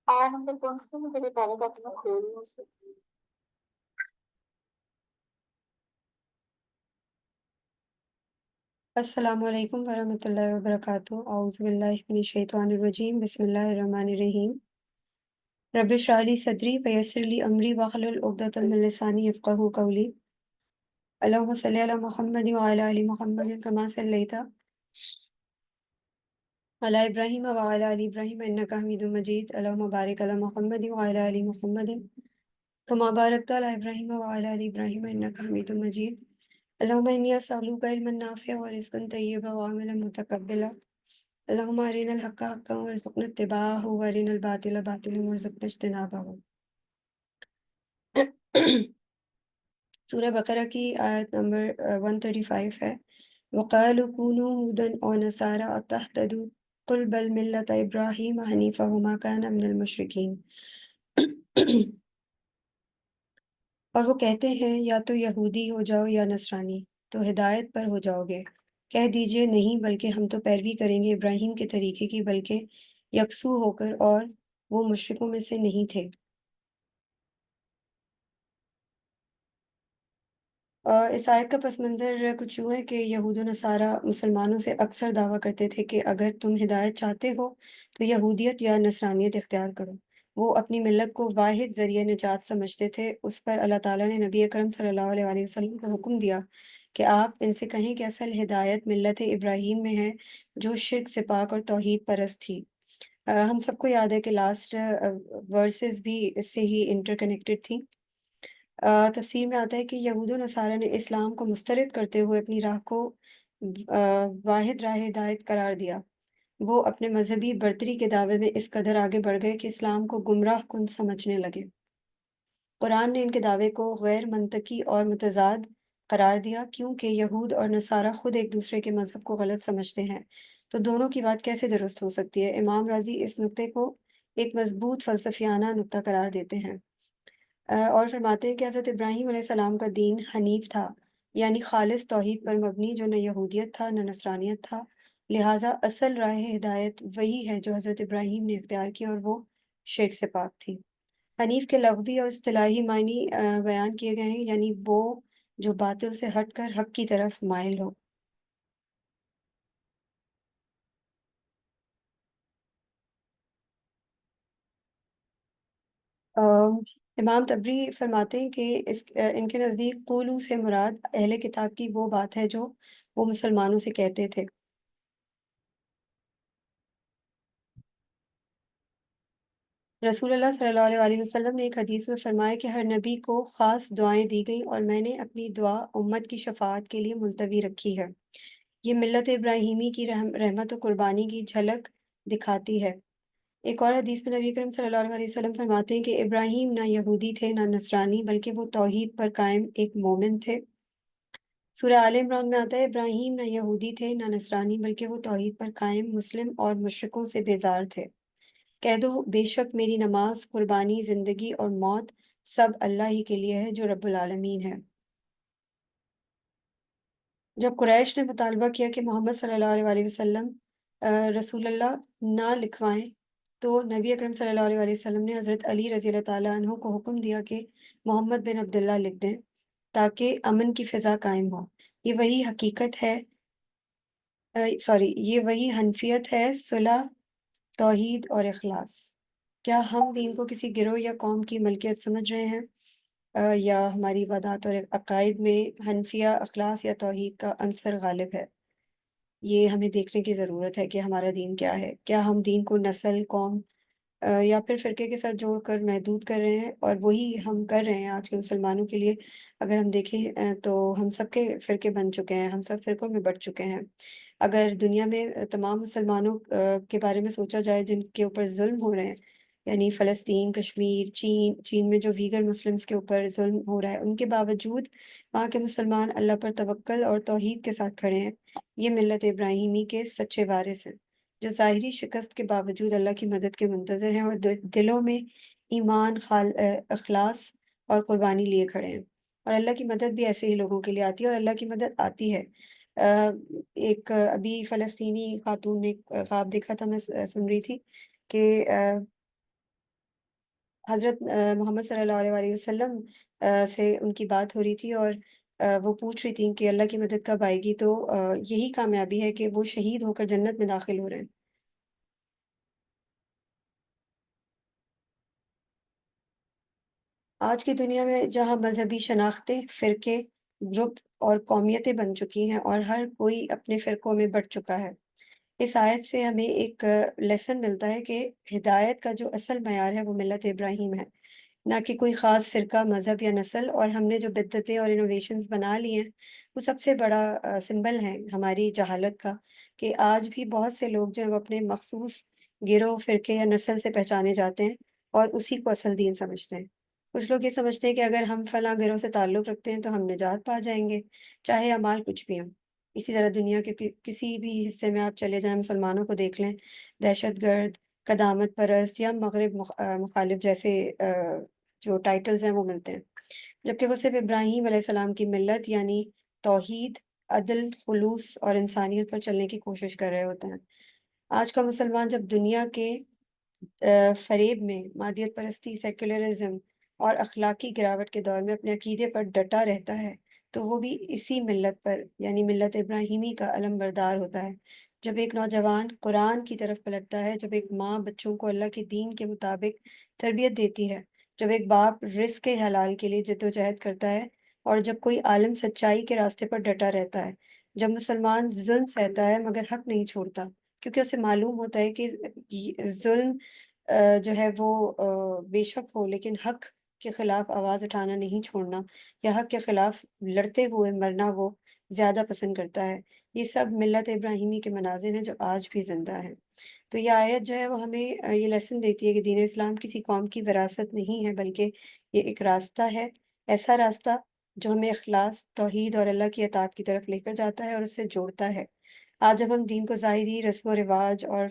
Number कौन सी थी? मुझे पहले का तो मैं खोल रही हूँ उसे। अस्सलामु अलैकुम वरहमतुल्लाहि वबरकातुहू। औज़ु बिल्लाहि मिनश शैतानिर रजीम। बिस्मिल्लाहिर रहमानिर रहीम। रब्बि इश्रह ली सदरी व यस्सिर ली अमरी वहलुल उक़दतम मिन लिसानी यफ़क़हू क़ौली। अल्लाहुम्मा सल्लि अला मुहम्मदिन व अला आलि मुहम्मदिन कमा सल्लैता अला इब्राहीम व अला आलि इब्राहीम इन्नका हमीदुम मजीद। अल्लाहुम्मा बारिक अला मुहम्मदिन व अला आलि मुहम्मदिन कमा बारकता अला इब्राहीम व अला आलि इब्राहीम इन्नका हमीदुम मजीद। अल्लाहुम्मा इन्नी अस्अलुका इल्मन नाफ़िअ व रिज़्क़न तय्यबा व अमलन मुतक़ब्बिला। अल्लाहुम्मा अरिनल हक़्क़ हक़्क़न वरज़ुक़ना इत्तिबाअहु व अरिनल बातिला बातिलन वरज़ुक़ना इज्तिनाबहु। सूरह बकरा की आयत नंबर 135 है। वक़ालू कूनू हुदन औ नसारा तहतदू कुल बल मिल्लत इब्राहीम हनीफ़ा वमा काना मिनल मुशरिकीन। और वो कहते हैं या तो यहूदी हो जाओ या नसरानी तो हिदायत पर हो जाओगे। कह दीजिए नहीं, बल्कि हम तो पैरवी करेंगे इब्राहीम के तरीके की, बल्कि यकसू होकर, और वो मुशरिकों में से नहीं थे। इस आयत का पस मंज़र कुछ यूँ है कि यहूद व नसारा मुसलमानों से अक्सर दावा करते थे कि अगर तुम हिदायत चाहते हो तो यहूदियत या नसरानियत इख्तियार करो। वो अपनी मिल्लत को वाहिद ज़रिए निजात समझते थे। उस पर अल्लाह ताला ने नबी अकरम सल्लल्लाहु अलैहि वसल्लम को हुक्म दिया कि आप इनसे कहें कि असल हिदायत मिल्लत इब्राहीम में है, जो शिर्क से पाक और तौहीद परस्त थी। हम सबको याद है कि लास्ट वर्सेस भी इससे ही इंटरकनेक्टेड थी। तफ़सीर में आता है कि यहूद व नसारा ने इस्लाम को मुस्तरद करते हुए अपनी राह को वाहिद राह हिदायत करार दिया। वो अपने मजहबी बरतरी के दावे में इस कदर आगे बढ़ गए कि इस्लाम को गुमराह कुन समझने लगे। कुरान ने इनके दावे को गैर मंतकी और मुतज़ाद करार दिया, क्योंकि यहूद और नसारा खुद एक दूसरे के मजहब को गलत समझते हैं, तो दोनों की बात कैसे दुरुस्त हो सकती है। इमाम राजी इस नुक्ते को एक मजबूत फ़लसफ़ियाना नुक्ता करार देते हैं। और फरमाते हैं कि हज़रत इब्राहीम अलैहिस्सलाम का दीन हनीफ था, यानी खालिस तौहीद पर मबनी, जो न यहूदियत था न नसरानियत था। लिहाजा असल राह हिदायत वही है जो हज़रत इब्राहीम ने इख्तियार की, और वो शिर्क से पाक थी। हनीफ के लग़वी और इस्तिलाही मायनी बयान किए गए हैं, यानी वो जो बातिल से हटकर हक की तरफ माइल हो। अ, इमाम तबरी फरमाते हैं कि इनके नज़दीक क़ुलू से मुराद अहले किताब की वो बात है जो वो मुसलमानों से कहते थे। रसूलुल्लाह सल्लल्लाहु अलैहि वसल्लम ने एक हदीस में फरमाया कि हर नबी को ख़ास दुआएं दी गई, और मैंने अपनी दुआ उम्मत की शफ़ाअत के लिए मुलतवी रखी है। ये मिल्लत इब्राहीमी की रहमत और कुर्बानी की झलक दिखाती है। एक और हदीस में नबी करीम सल्लल्लाहु अलैहि वसल्लम फरमाते हैं कि इब्राहीम ना यहूदी थे ना नसरानी, बल्कि वो तौहीद पर कायम एक मोमिन थे। सूरह आले इमरान में आता है, इब्राहीम ना यहूदी थे ना नसरानी, बल्कि वो तौहीद पर कायम मुस्लिम और मुशरिकों से बेजार थे। कह दो, बेशक मेरी नमाज, कुर्बानी, ज़िंदगी और मौत सब अल्लाह ही के लिए है, जो रब्बुल आलमीन है। जब कुरैश ने मुतालबा किया कि मोहम्मद सल्लल्लाहु अलैहि वसल्लम रसूलुल्लाह ना लिखवाएं, तो नबी अकरम सल्लल्लाहु अलैहि वसल्लम ने हज़रत अली रज़ी अल्लाह ताला अन्हु को हुक्म दिया कि मोहम्मद बिन अब्दुल्लाह लिख दें, ताकि अमन की फ़िज़ा कायम हो। ये वही हकीकत है, ये वही हनफियत है, सुलह, तौहीद और इखलास। क्या हम दीन को किसी गिरोह या कौम की मलकियत समझ रहे हैं, या हमारी इबादत और अकायद में हनफिया, अखलास या तौहीद का अंसर गालिब है? ये हमें देखने की ज़रूरत है कि हमारा दीन क्या है। क्या हम दीन को नस्ल, कौम या फिर फ़िरके के साथ जोड़कर महदूद कर रहे हैं, और वही हम कर रहे हैं आज के मुसलमानों के लिए। अगर हम देखें तो हम सबके फ़िरके बन चुके हैं, हम सब फ़िरकों में बँट चुके हैं। अगर दुनिया में तमाम मुसलमानों के बारे में सोचा जाए जिनके ऊपर ज़ुल्म हो रहे हैं, यानी फ़लस्तीन, कश्मीर, चीन में जो वीगर मुस्लिम्स के ऊपर ज़ुल्म हो रहा है, उनके बावजूद वहाँ के मुसलमान अल्लाह पर तवक्कुल और तौहीद के साथ खड़े हैं। ये मिल्लत इब्राहीमी के सच्चे वारिस हैं, जो ज़ाहिरी शिकस्त के बावजूद अल्लाह की मदद के मुंतज़िर हैं, और दिलों में ईमान, इखलास और कुर्बानी लिए खड़े हैं। और अल्लाह की मदद भी ऐसे ही लोगों के लिए आती है, और अल्लाह की मदद आती है। एक अभी फ़लस्तीनी खातून ने ख्वाब देखा था, मैं सुन रही थी कि حضرت محمد صلی اللہ علیہ وسلم سے ان کی بات ہو رہی تھی، اور وہ پوچھ رہی تھیں کہ اللہ کی مدد کب آئے گی، تو یہی کامیابی ہے کہ وہ شہید ہو کر جنت میں داخل ہو رہے ہیں۔ آج کی دنیا میں جہاں مذہبی شناختیں، فرقے، گروپ اور قومیتیں بن چکی ہیں اور ہر کوئی اپنے فرقوں میں بٹ چکا ہے، اس آیت سے ہمیں ایک لیسن ملتا ہے کہ ہدایت کا جو اصل معیار ہے وہ ملت ابراہیم ہے، نہ کہ کوئی خاص فرقہ، مذہب یا نسل۔ اور ہم نے جو بدعتیں اور انوویشنز بنا لی ہیں، وہ سب سے بڑا سمبل ہے ہماری جہالت کا، کہ آج بھی بہت سے لوگ جو ہیں وہ اپنے مخصوص گروہ، فرقے یا نسل سے پہچانے جاتے ہیں اور اسی کو اصل دین سمجھتے ہیں۔ کچھ لوگ یہ سمجھتے ہیں کہ اگر ہم فلاں گروہ سے تعلق رکھتے ہیں تو ہم نجات پا جائیں گے، چاہے اعمال کچھ بھی ہوں۔ اسی طرح دنیا کے کسی بھی حصے میں آپ چلے جائیں، مسلمانوں کو دیکھ لیں، دہشت گرد، قدامت پرست یا مغرب مخالف جیسے جو ٹائٹلز ہیں وہ ملتے ہیں، جبکہ وہ صرف ابراہیم علیہ السلام کی ملت یعنی توحید، عدل، خلوص اور انسانیت پر چلنے کی کوشش کر رہے ہوتے ہیں۔ آج کا مسلمان جب دنیا کے فریب میں، مادیت پرستی، سیکولرزم اور اخلاقی گراوٹ کے دور میں اپنے عقیدے پر ڈٹا رہتا ہے، تو وہ بھی اسی ملت پر یعنی ملت ابراہیمی کا علم بردار ہوتا ہے۔ جب ایک نوجوان قرآن کی طرف پلٹتا ہے، جب ایک ماں بچوں کو اللہ کے دین کے مطابق تربیت دیتی ہے، جب ایک باپ رزق کے حلال کے لیے جدوجہد کرتا ہے، اور جب کوئی عالم سچائی کے راستے پر ڈٹا رہتا ہے، جب مسلمان ظلم سہتا ہے مگر حق نہیں چھوڑتا، کیونکہ اسے معلوم ہوتا ہے کہ ظلم جو ہے وہ بے شک ہو، لیکن حق کے خلاف آواز اٹھانا نہیں چھوڑنا، یا حق کے خلاف لڑتے ہوئے مرنا وہ زیادہ پسند کرتا ہے۔ یہ سب ملت ابراہیمی کے مناظر ہیں جو آج بھی زندہ ہیں۔ تو یہ آیت جو ہے وہ ہمیں یہ لیسن دیتی ہے کہ دین اسلام کسی قوم کی وراثت نہیں ہے، بلکہ یہ ایک راستہ ہے، ایسا راستہ جو ہمیں اخلاص، توحید اور اللہ کی اطاعت کی طرف لے کر جاتا ہے اور اس سے جوڑتا ہے۔ آج جب ہم دین کو ظاہری رسم و رواج اور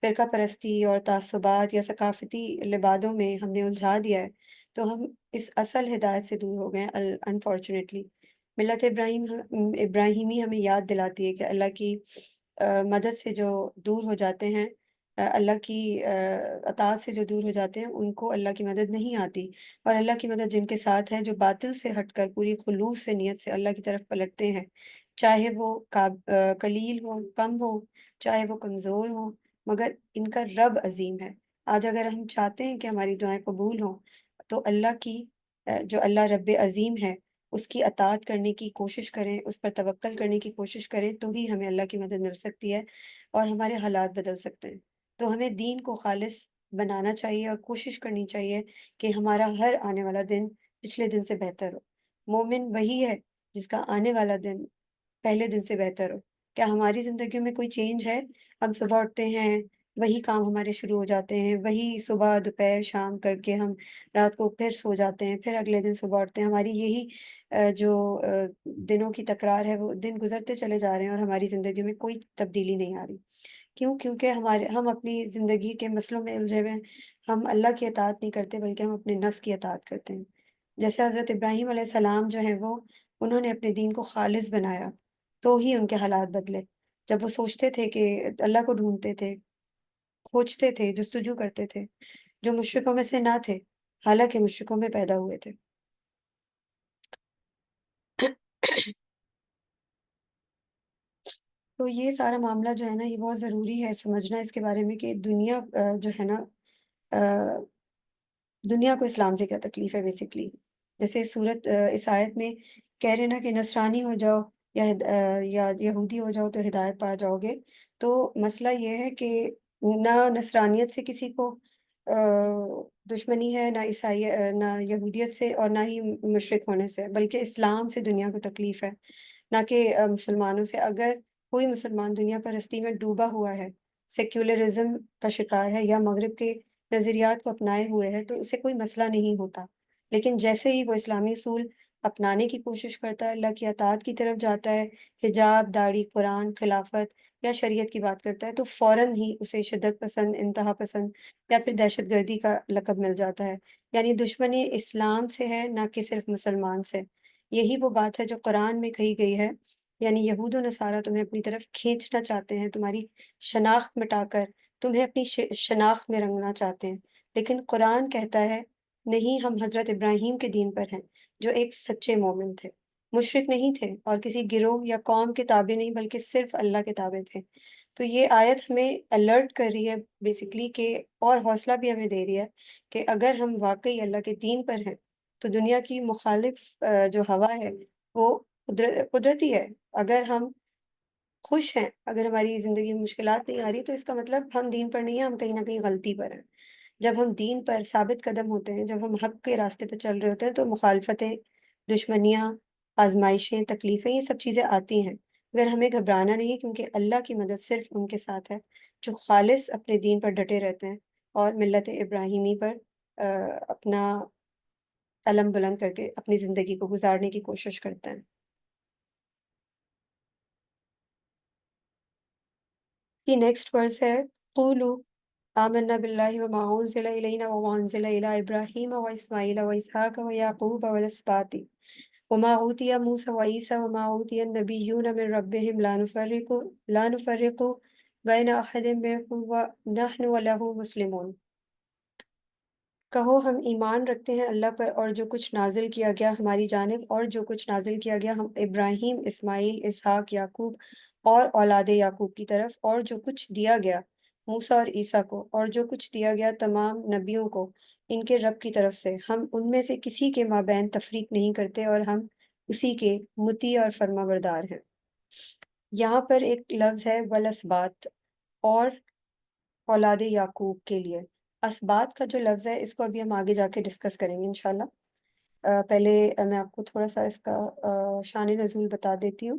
فرقہ پرستی اور تعصبات یا ثقافتی لبادوں میں ہم نے الجھا دیا ہے، تو ہم اس اصل ہدایت سے دور ہو گئے ہیں انفارچونیٹلی۔ ملت ابراہیمی ہمیں یاد دلاتی ہے کہ اللہ کی مدد سے جو دور ہو جاتے ہیں، اللہ کی اطاعت سے جو دور ہو جاتے ہیں، ان کو اللہ کی مدد نہیں آتی، اور اللہ کی مدد جن کے ساتھ ہے، جو باطل سے ہٹ کر پوری خلوص سے، نیت سے اللہ کی طرف پلٹتے ہیں، چاہے وہ قلیل ہو، کم ہو، چاہے وہ کمزور ہو، مگر ان کا رب عظیم ہے۔ آج اگر ہم چاہتے ہیں کہ ہماری دعائیں قبول ہوں، تو اللہ کی جو اللہ رب عظیم ہے، اس کی اطاعت کرنے کی کوشش کریں، اس پر توکل کرنے کی کوشش کریں، تو ہی ہمیں اللہ کی مدد مل سکتی ہے اور ہمارے حالات بدل سکتے ہیں۔ تو ہمیں دین کو خالص بنانا چاہیے اور کوشش کرنی چاہیے کہ ہمارا ہر آنے والا دن پچھلے دن سے بہتر ہو۔ مومن وہی ہے جس کا آنے والا دن پہلے دن سے بہتر ہو۔ کیا ہماری زندگیوں میں کوئی چینج ہے؟ ہم صبح اٹھتے ہیں، وہی کام ہمارے شروع ہو جاتے ہیں، وہی صبح دوپہر شام کر کے ہم رات کو پھر سو جاتے ہیں، پھر اگلے دن صبح اٹھتے ہیں، ہماری یہی جو دنوں کی تکرار ہے، وہ دن گزرتے چلے جا رہے ہیں اور ہماری زندگی میں کوئی تبدیلی نہیں آ رہی۔ کیوں؟ کیونکہ ہم اپنی زندگی کے مسئلوں میں الجھے ہوئے ہیں، ہم اللہ کی اطاعت نہیں کرتے بلکہ ہم اپنے نفس کی اطاعت کرتے ہیں۔ جیسے حضرت ابراہیم علیہ السلام جو ہیں وہ انہوں نے اپنے دین کو خالص بنایا، تو ہی ان کے حالات بدلے۔ جب وہ سوچتے تھے کہ اللہ کو ڈھونڈتے تھے، کھوجتے تھے، جستجو کرتے تھے، جو مشرکوں میں سے نہ تھے، حالانکہ مشرکوں میں پیدا ہوئے تھے۔ تو یہ سارا معاملہ جو ہے نا، یہ بہت ضروری ہے سمجھنا اس کے بارے میں کہ دنیا جو ہے نا، دنیا کو اسلام سے کیا تکلیف ہے بیسکلی۔ جیسے اس آیت میں کہہ رہے نا کہ نصرانی ہو جاؤ یا یہودی ہو جاؤ تو ہدایت پا جاؤ گے۔ تو مسئلہ یہ ہے کہ نہ نصرانیت سے کسی کو دشمنی ہے، نہ نہ یہودیت سے، اور نہ ہی مشرک ہونے سے، بلکہ اسلام سے دنیا کو تکلیف ہے، نہ کہ مسلمانوں سے۔ اگر کوئی مسلمان دنیا پرستی میں ڈوبا ہوا ہے، سیکولرزم کا شکار ہے، یا مغرب کے نظریات کو اپنائے ہوئے ہے، تو اسے کوئی مسئلہ نہیں ہوتا۔ لیکن جیسے ہی وہ اسلامی اصول اپنانے کی کوشش کرتا ہے، اللہ کی اطاعت کی طرف جاتا ہے، حجاب، داڑھی، قرآن، خلافت یا شریعت کی بات کرتا ہے، تو فوراً ہی اسے شدت پسند، انتہا پسند یا پھر دہشت گردی کا لقب مل جاتا ہے۔ یعنی دشمنی اسلام سے ہے، نہ کہ صرف مسلمان سے۔ یہی وہ بات ہے جو قرآن میں کہی گئی ہے، یعنی یہود و نصارہ تمہیں اپنی طرف کھینچنا چاہتے ہیں، تمہاری شناخت مٹا کر تمہیں اپنی شناخت میں رنگنا چاہتے ہیں، لیکن قرآن کہتا ہے نہیں، ہم حضرت ابراہیم کے دین پر ہیں، جو ایک سچے مومن تھے، مشرک نہیں تھے اور کسی گروہ یا قوم کے تابع نہیں بلکہ صرف اللہ کے تابع تھے۔ تو یہ آیت ہمیں الرٹ کر رہی ہے بیسیکلی کہ، اور حوصلہ بھی ہمیں دے رہی ہے کہ اگر ہم واقعی اللہ کے دین پر ہیں تو دنیا کی مخالف جو ہوا ہے وہ قدرتی ہے۔ اگر ہم خوش ہیں، اگر ہماری زندگی میں مشکلات نہیں آ رہی تو اس کا مطلب ہم دین پر نہیں ہیں، ہم کہیں نہ کہیں غلطی پر ہیں۔ جب ہم دین پر ثابت قدم ہوتے ہیں، جب ہم حق کے راستے پہ چل رہے ہوتے ہیں تو مخالفتیں، دشمنیاں، آزمائشیں، تکلیفیں، یہ سب چیزیں آتی ہیں، مگر ہمیں گھبرانا نہیں، کیونکہ اللہ کی مدد صرف ان کے ساتھ ہے جو خالص اپنے دین پر ڈٹے رہتے ہیں اور ملت ابراہیمی پر اپنا علم بلند کر کے اپنی زندگی کو گزارنے کی کوشش کرتے ہیں۔ کی نیکسٹ ورس ہے قولو آمنا باللہ وما انزل الینا وما انزل الی ابراہیم واسماعیل واسحاق ویعقوب والاسباط وما اوتی موسیٰ وعیسیٰ وما اوتی النبیون من ربهم لا نفرق بین احد منهم ونحن له مسلمون۔ کہو ہم ایمان رکھتے ہیں اللہ پر اور جو کچھ نازل کیا گیا ہماری جانب، اور جو کچھ نازل کیا گیا ہم ابراہیم، اسماعیل، اسحاق، یعقوب اور اولاد یعقوب کی طرف، اور جو کچھ دیا گیا موسیٰ اور عیسیٰ کو، اور جو کچھ دیا گیا تمام نبیوں کو ان کے رب کی طرف سے، ہم ان میں سے کسی کے مابین تفریق نہیں کرتے اور ہم اسی کے مطیع اور فرما بردار ہیں۔ یہاں پر ایک لفظ ہے ولسبات، اور اولاد یعقوب کے لیے۔ اسبات کا جو لفظ ہے اس کو ابھی ہم آگے جا کے ڈسکس کریں گے انشاءاللہ۔ پہلے میں آپ کو تھوڑا سا اس کا شان نزول بتا دیتی ہوں۔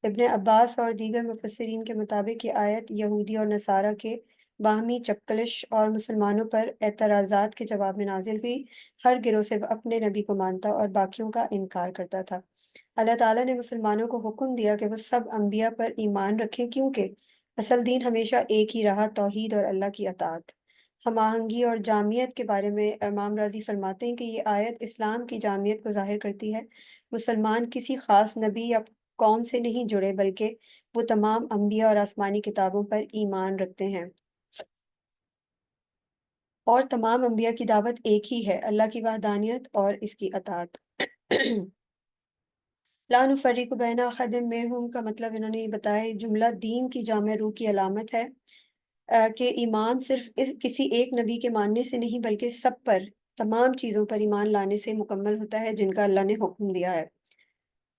ابن عباس اور دیگر مفسرین کے مطابق یہ آیت یہودی اور نصارہ کے باہمی چکلش اور مسلمانوں پر اعتراضات کے جواب میں نازل ہوئی۔ ہر گروہ صرف اپنے نبی کو مانتا اور باقیوں کا انکار کرتا تھا۔ اللہ تعالیٰ نے مسلمانوں کو حکم دیا کہ وہ سب انبیاء پر ایمان رکھیں، کیونکہ اصل دین ہمیشہ ایک ہی رہا، توحید اور اللہ کی اطاعت۔ ہم آہنگی اور جامعیت کے بارے میں امام راضی فرماتے ہیں کہ یہ آیت اسلام کی جامعیت کو ظاہر کرتی ہے۔ مسلمان کسی خاص نبی یا قوم سے نہیں جڑے، بلکہ وہ تمام انبیاء اور آسمانی کتابوں پر ایمان رکھتے ہیں، اور تمام انبیاء کی دعوت ایک ہی ہے، اللہ کی وحدانیت اور اس کی اطاعت۔ لا نفرق بین احد منہم کا مطلب انہوں نے یہ بتایا، یہ جملہ دین کی جامع روح کی علامت ہے کہ ایمان صرف کسی ایک نبی کے ماننے سے نہیں بلکہ سب پر، تمام چیزوں پر ایمان لانے سے مکمل ہوتا ہے جن کا اللہ نے حکم دیا ہے۔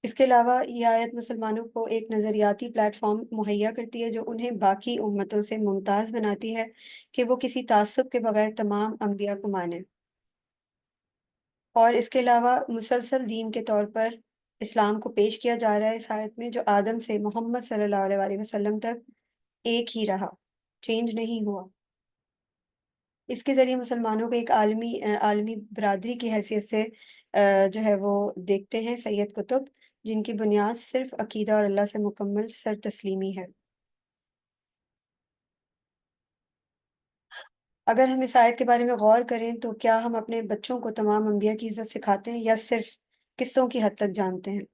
اس کے علاوہ یہ آیت مسلمانوں کو ایک نظریاتی پلیٹ فارم مہیا کرتی ہے جو انہیں باقی امتوں سے ممتاز بناتی ہے کہ وہ کسی تعصب کے بغیر تمام انبیاء کو مانیں، اور اس کے علاوہ مسلسل دین کے طور پر اسلام کو پیش کیا جا رہا ہے اس آیت میں، جو آدم سے محمد صلی اللہ علیہ وآلہ وسلم تک ایک ہی رہا، چینج نہیں ہوا۔ اس کے ذریعے مسلمانوں کو ایک عالمی برادری کی حیثیت سے جو ہے وہ دیکھتے ہیں سید قطب، جن کی بنیاد صرف عقیدہ اور اللہ سے مکمل سر تسلیمی ہے۔ اگر ہم اس آیت کے بارے میں غور کریں تو کیا ہم اپنے بچوں کو تمام انبیاء کی عزت سکھاتے ہیں یا صرف قصوں کی حد تک جانتے ہیں؟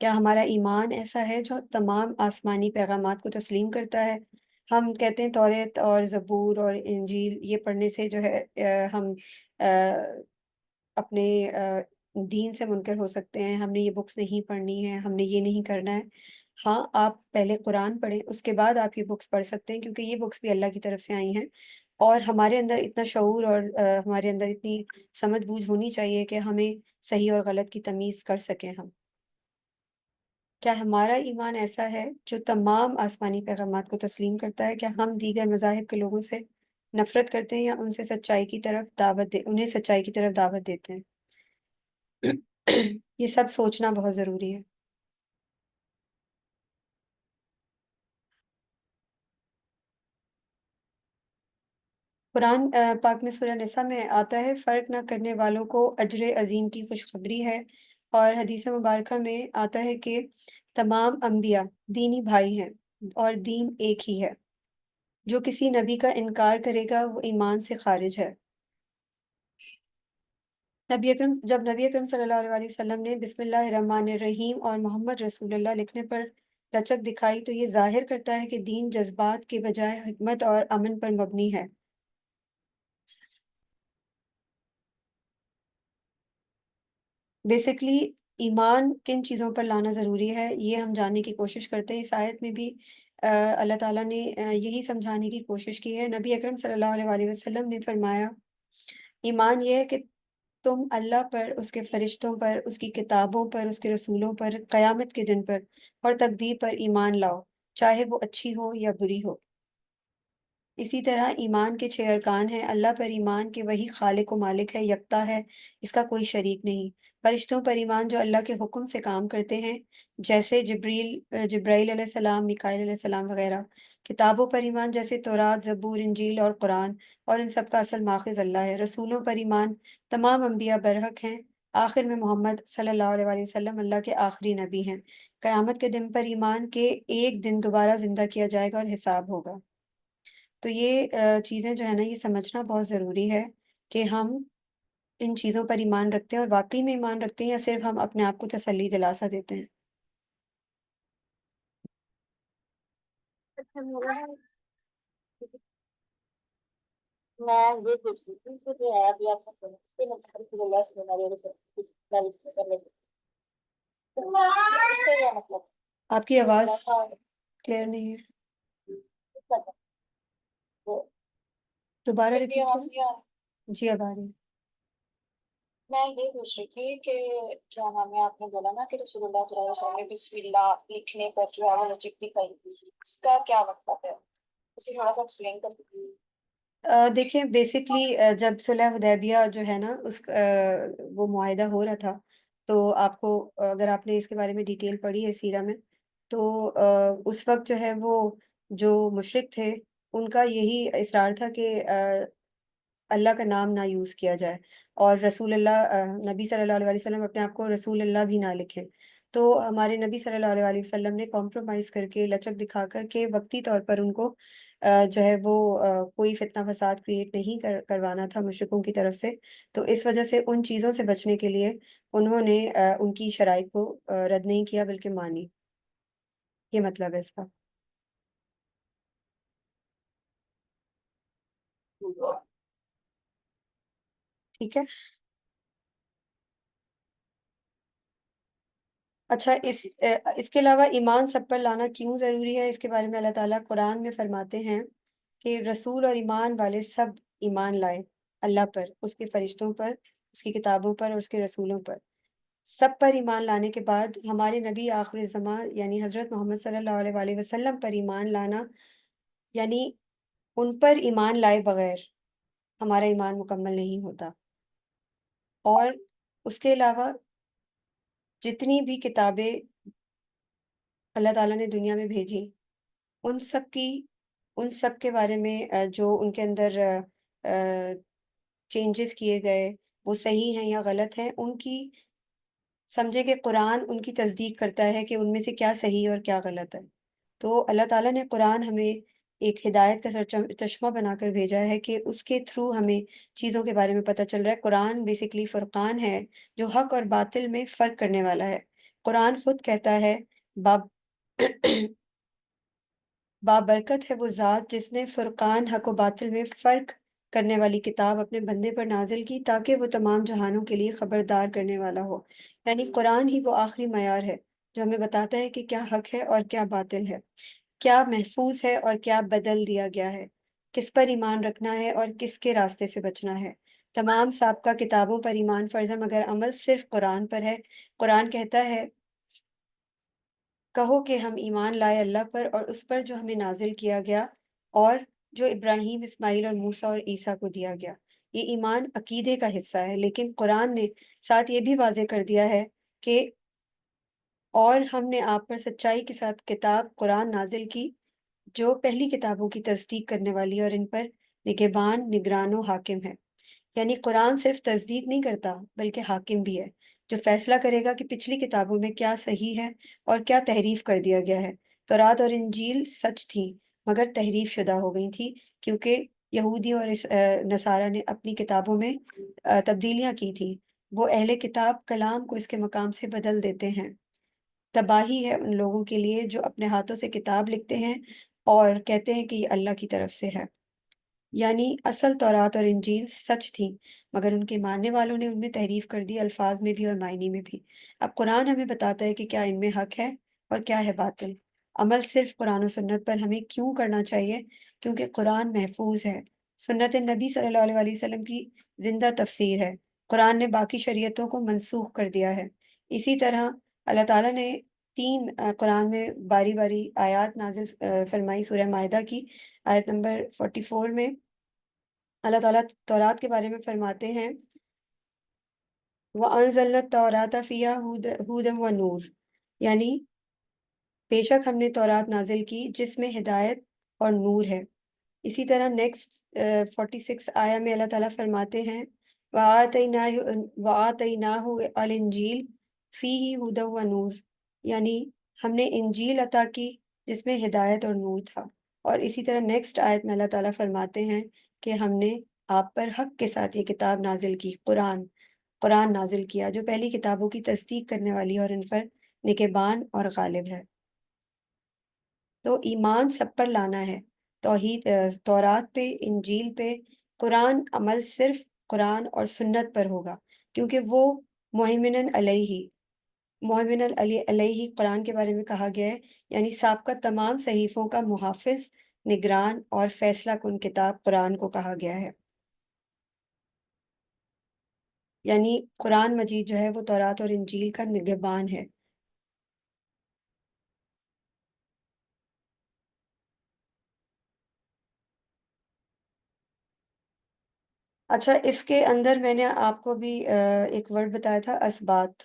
کیا ہمارا ایمان ایسا ہے جو تمام آسمانی پیغامات کو تسلیم کرتا ہے؟ ہم کہتے ہیں توریت اور زبور اور انجیل یہ پڑھنے سے جو ہے ہم اپنے دین سے منکر ہو سکتے ہیں، ہم نے یہ بکس نہیں پڑھنی ہے، ہم نے یہ نہیں کرنا ہے۔ ہاں، آپ پہلے قرآن پڑھیں، اس کے بعد آپ یہ بکس پڑھ سکتے ہیں، کیونکہ یہ بکس بھی اللہ کی طرف سے آئی ہیں، اور ہمارے اندر اتنا شعور اور ہمارے اندر اتنی سمجھ بوجھ ہونی چاہیے کہ ہمیں صحیح اور غلط کی تمیز کر سکیں ہم۔ کیا ہمارا ایمان ایسا ہے جو تمام آسمانی پیغامات کو تسلیم کرتا ہے؟ کیا ہم دیگر مذاہب کے لوگوں سے نفرت کرتے ہیں یا ان سے سچائی کی طرف انہیں سچائی کی طرف دعوت دیتے ہیں؟ یہ سب سوچنا بہت ضروری ہے۔ قرآن پاک میں سورہ نساء میں آتا ہے فرق نہ کرنے والوں کو اجر عظیم کی خوشخبری ہے، اور حدیث مبارکہ میں آتا ہے کہ تمام انبیاء دینی بھائی ہیں اور دین ایک ہی ہے، جو کسی نبی کا انکار کرے گا وہ ایمان سے خارج ہے۔ جب نبی اکرم صلی اللہ علیہ وسلم نے بسم اللہ الرحمن الرحیم اور محمد رسول اللہ لکھنے پر لچک دکھائی تو یہ ظاہر کرتا ہے کہ دین جذبات کے بجائے حکمت اور امن پر مبنی ہے۔ بیسکلی ایمان کن چیزوں پر لانا ضروری ہے یہ ہم جاننے کی کوشش کرتے ہیں۔ اس آیت میں بھی اللہ تعالیٰ نے یہی سمجھانے کی کوشش کی ہے۔ نبی اکرم صلی اللہ علیہ وآلہ وسلم نے فرمایا ایمان یہ ہے کہ تم اللہ پر، اس کے فرشتوں پر، اس کی کتابوں پر، اس کے رسولوں پر، قیامت کے دن پر اور تقدیر پر ایمان لاؤ، چاہے وہ اچھی ہو یا بری ہو۔ اسی طرح ایمان کے 6 ارکان ہیں۔ اللہ پر ایمان کہ وہی خالق و مالک ہے، یکتا ہے، اس کا کوئی شریک نہیں۔ فرشتوں پر ایمان جو اللہ کے حکم سے کام کرتے ہیں، جیسے جبرائیل علیہ السلام، میکائیل علیہ السلام وغیرہ۔ کتابوں پر ایمان جیسے تورات، زبور، انجیل اور قرآن، اور ان سب کا اصل ماخذ اللہ ہے۔ رسولوں پر ایمان تمام انبیاء برحق ہیں، آخر میں محمد صلی اللہ علیہ وآلہ وسلم اللہ کے آخری نبی ہیں۔ قیامت کے دن پر ایمان کہ ایک دن دوبارہ زندہ کیا جائے گا اور حساب ہوگا۔ تو یہ چیزیں جو ہے نا، یہ سمجھنا بہت ضروری ہے کہ ہم ان چیزوں پر ایمان رکھتے ہیں اور واقعی میں ایمان رکھتے ہیں یا صرف ہم اپنے آپ کو تسلی دلاسا دیتے ہیں۔ اچھا میں یہ پوچھ رہی تھی کہ جو ہے ابھی آپ نے بولا کہ نبی رسول اللہ صلی اللہ علیہ وسلم کرنے سے اس سے کیا مطلب آپ کی آواز تھوڑا سا کلیئر نہیں ہے، وہ دوبارہ میری ریپیٹ آواز کریں۔ نہیں آ رہی۔ جی اب آ رہی ہے۔ میں یہ پوچھ رہی تھی کہ کیا نام ہے، آپ نے بولا نا کہ رسول اللہ صلی اللہ علیہ وسلم نے بسم اللہ لکھنے پر جو ہے وہ لچک دکھائی، اس کا کیا مطلب ہے؟ اسے تھوڑا سا ایکسپلین کر دیجیے۔ دیکھیں بیسکلی جب صلح حدیبیہ جو ہے نا اس وہ معاہدہ ہو رہا تھا، تو آپ کو اگر آپ نے اس کے بارے میں ڈیٹیل پڑھی ہے سیرہ میں، تو اس وقت جو ہے وہ جو مشرک تھے ان کا یہی اصرار تھا کہ اللہ کا نام نہ یوز کیا جائے، اور رسول اللہ نبی صلی اللہ علیہ وسلم اپنے آپ کو رسول اللہ بھی نہ لکھیں۔ تو ہمارے نبی صلی اللہ علیہ وسلم نے کمپرومائز کر کے، لچک دکھا کر کے وقتی طور پر ان کو جو ہے وہ کوئی فتنہ فساد کریٹ نہیں کروانا تھا مشرکوں کی طرف سے۔ تو اس وجہ سے ان چیزوں سے بچنے کے لیے انہوں نے ان کی شرائط کو رد نہیں کیا بلکہ مانی۔ یہ مطلب ہے اس کا، ٹھیک ہے۔ اچھا اس کے علاوہ ایمان سب پر لانا کیوں ضروری ہے، اس کے بارے میں اللہ تعالیٰ قرآن میں فرماتے ہیں کہ رسول اور ایمان والے سب ایمان لائے اللہ پر، اس کے فرشتوں پر، اس کی کتابوں پر اور اس کے رسولوں پر۔ سب پر ایمان لانے کے بعد ہمارے نبی آخر زمان یعنی حضرت محمد صلی اللہ علیہ وآلہ وسلم پر ایمان لانا، یعنی ان پر ایمان لائے بغیر ہمارا ایمان مکمل نہیں ہوتا۔ اور اس کے علاوہ جتنی بھی کتابیں اللہ تعالیٰ نے دنیا میں بھیجی، ان سب کی ان سب کے بارے میں جو ان کے اندر چینجز کیے گئے وہ صحیح ہیں یا غلط ہیں، ان کی سمجھے کہ قرآن ان کی تصدیق کرتا ہے کہ ان میں سے کیا صحیح اور کیا غلط ہے۔ تو اللہ تعالیٰ نے قرآن ہمیں ایک ہدایت کا چشمہ بنا کر بھیجا ہے کہ اس کے تھرو ہمیں چیزوں کے بارے میں پتہ چل رہا ہے۔ قرآن بیسکلی فرقان ہے جو حق اور باطل میں فرق کرنے والا ہے۔ قرآن خود کہتا ہے باب بابرکت ہے وہ ذات جس نے فرقان حق و باطل میں فرق کرنے والی کتاب اپنے بندے پر نازل کی تاکہ وہ تمام جہانوں کے لیے خبردار کرنے والا ہو۔ یعنی قرآن ہی وہ آخری معیار ہے جو ہمیں بتاتا ہے کہ کیا حق ہے اور کیا باطل ہے، کیا محفوظ ہے اور کیا بدل دیا گیا ہے، کس پر ایمان رکھنا ہے اور کس کے راستے سے بچنا ہے۔ تمام سابقہ کتابوں پر ایمان فرض ہے مگر عمل صرف قرآن پر ہے۔ قرآن کہتا ہے کہو کہ ہم ایمان لائے اللہ پر اور اس پر جو ہمیں نازل کیا گیا اور جو ابراہیم، اسماعیل اور موسیٰ اور عیسیٰ کو دیا گیا۔ یہ ایمان عقیدے کا حصہ ہے، لیکن قرآن نے ساتھ یہ بھی واضح کر دیا ہے کہ اور ہم نے آپ پر سچائی کے ساتھ کتاب قرآن نازل کی جو پہلی کتابوں کی تصدیق کرنے والی اور ان پر نگہبان، نگران و حاکم ہے۔ یعنی قرآن صرف تصدیق نہیں کرتا بلکہ حاکم بھی ہے، جو فیصلہ کرے گا کہ پچھلی کتابوں میں کیا صحیح ہے اور کیا تحریف کر دیا گیا ہے۔ تورات اور انجیل سچ تھیں مگر تحریف شدہ ہو گئی تھی کیونکہ یہودی اور نصارہ نے اپنی کتابوں میں تبدیلیاں کی تھیں۔ وہ اہل کتاب کلام کو اس کے مقام سے بدل دیتے ہیں۔ تباہی ہے ان لوگوں کے لیے جو اپنے ہاتھوں سے کتاب لکھتے ہیں اور کہتے ہیں کہ یہ اللہ کی طرف سے ہے۔ यानी असल तौरात और इंजील सच थी, मगर उनके मानने वालों ने उनमें तहरीफ कर दी, अल्फाज में भी और मायने में भी। अब कुरान हमें बताता है कि क्या इनमें हक है और क्या है बातिल। अमल सिर्फ कुरान और सुन्नत पर हमें क्यों करना चाहिए? क्योंकि कुरान महफूज है, सुन्नत नबी सल्लल्लाहु अलैहि वसल्लम की जिंदा तफसीर है। कुरान ने बाकी शरीयतों को मनसूख कर दिया है। इसी तरह अल्लाह ताला ने कुरान में बारी बारी आयत नाजिल फरमाई। सूरह मायदा की आयत नंबर 44 में अल्लाह ताला तौरात के बारे में फरमाते हैं, व अनज़लना तौरात फ़ीहा हुदम व नूर, यानी बेशक हमने तौरात नाजिल की जिसमें हिदायत और नूर है। इसी तरह नेक्स्ट 46 आया में अल्लाह ताला फरमाते हैं, वआतैनाहु अल इंजील फीही हुदा व नूर, यानी हमने इंजील अता की जिसमें हिदायत और नूर था। और इसी तरह नेक्स्ट आयत में अल्लाह ताला फरमाते हैं कि हमने आप पर हक के साथ ये किताब नाजिल की, कुरान नाजिल किया, जो पहली किताबों की तस्दीक करने वाली और इन पर निगहबान और गालिब है। तो ईमान सब पर लाना है, तौरात पे, इंजील पे। कुरान अमल सिर्फ कुरान और सुन्नत पर होगा, क्योंकि वो मुहैमिनन अलैहि मुहैमिनन अलैहि कुरान के बारे में कहा गया है, यानी साबका तमाम सहीफों का मुहाफिज, निगरान और फैसला कुन किताब कुरान को कहा गया है। यानी कुरान मजीद जो है वो तौरात और इंजील का निगहबान है। अच्छा, इसके अंदर मैंने आपको भी एक वर्ड बताया था, असबात।